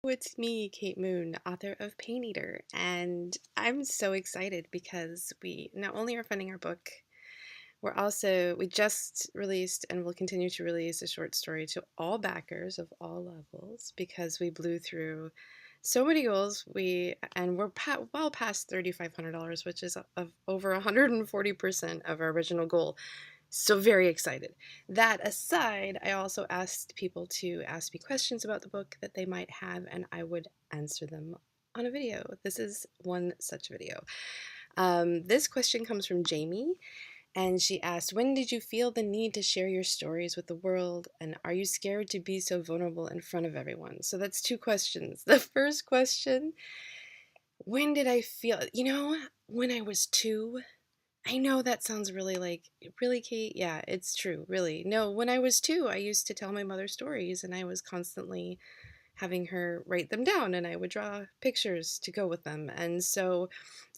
It's me, Kate Moon, author of Pain Eater, and I'm so excited because we not only are funding our book, we just released and will continue to release a short story to all backers of all levels because we blew through so many goals. We're well past $3,500, which is of over 140% of our original goal. So very excited. That aside, I also asked people to ask me questions about the book that they might have, and I would answer them on a video. This is one such video. This question comes from Jamie, and she asked, when did you feel the need to share your stories with the world, and are you scared to be so vulnerable in front of everyone? So that's two questions. The first question, when did I feel, when I was 2. I know that sounds really really, Kate? Yeah, it's true, really. No, when I was 2, I used to tell my mother stories and I was constantly having her write them down and I would draw pictures to go with them. And so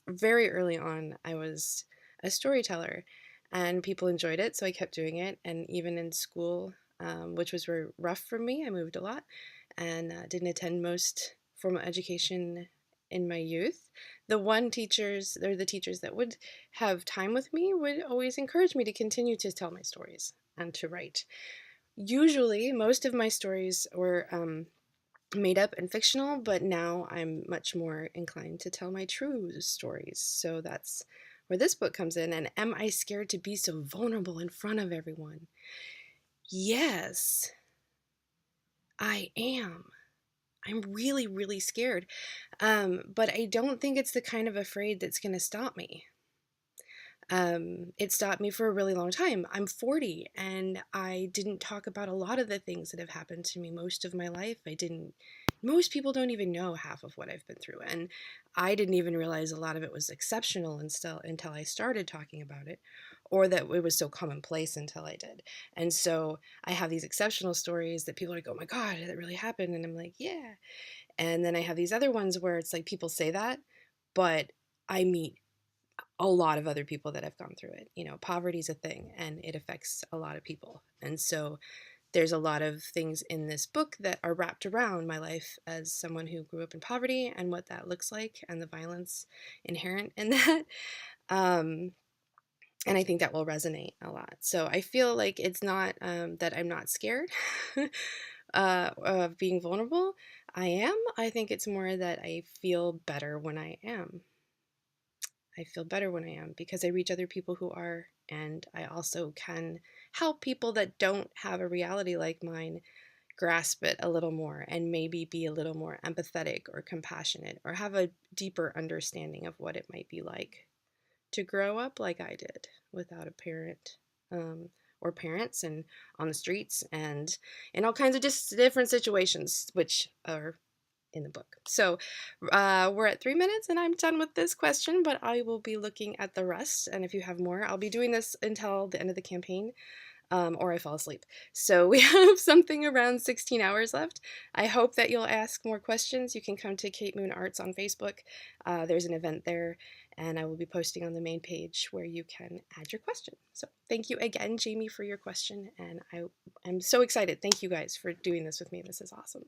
very early on, I was a storyteller and people enjoyed it, so I kept doing it. And even in school, which was very rough for me, I moved a lot and didn't attend most formal education in my youth. The teachers that would have time with me would always encourage me to continue to tell my stories and to write. Usually, most of my stories were made up and fictional, but now I'm much more inclined to tell my true stories. So that's where this book comes in. And am I scared to be so vulnerable in front of everyone? Yes, I am. I'm really, really scared. But I don't think it's the kind of afraid that's going to stop me. It stopped me for a really long time. I'm 40 and I didn't talk about a lot of the things that have happened to me most of my life. Most people don't even know half of what I've been through. And I didn't even realize a lot of it was exceptional until I started talking about it, or that it was so commonplace until I did. And so I have these exceptional stories that people are like, oh my God, that really happened. And I'm like, yeah. And then I have these other ones where it's like people say that, but I meet a lot of other people that have gone through it. Poverty is a thing and it affects a lot of people. And so there's a lot of things in this book that are wrapped around my life as someone who grew up in poverty and what that looks like and the violence inherent in that. And I think that will resonate a lot. So I feel like it's not that I'm not scared of being vulnerable. I am. I think it's more that I feel better when I am. I feel better when I am because I reach other people who are, and I also can help people that don't have a reality like mine grasp it a little more and maybe be a little more empathetic or compassionate or have a deeper understanding of what it might be like to grow up like I did without a parent or parents and on the streets and in all kinds of just different situations, which are in the book. So we're at 3 minutes and I'm done with this question, but I will be looking at the rest. And if you have more, I'll be doing this until the end of the campaign. Or I fall asleep. So we have something around 16 hours left. I hope that you'll ask more questions. You can come to Kate Moon Arts on Facebook. There's an event there, and I will be posting on the main page where you can add your question. So thank you again, Jamie, for your question, and I'm so excited. Thank you guys for doing this with me. This is awesome.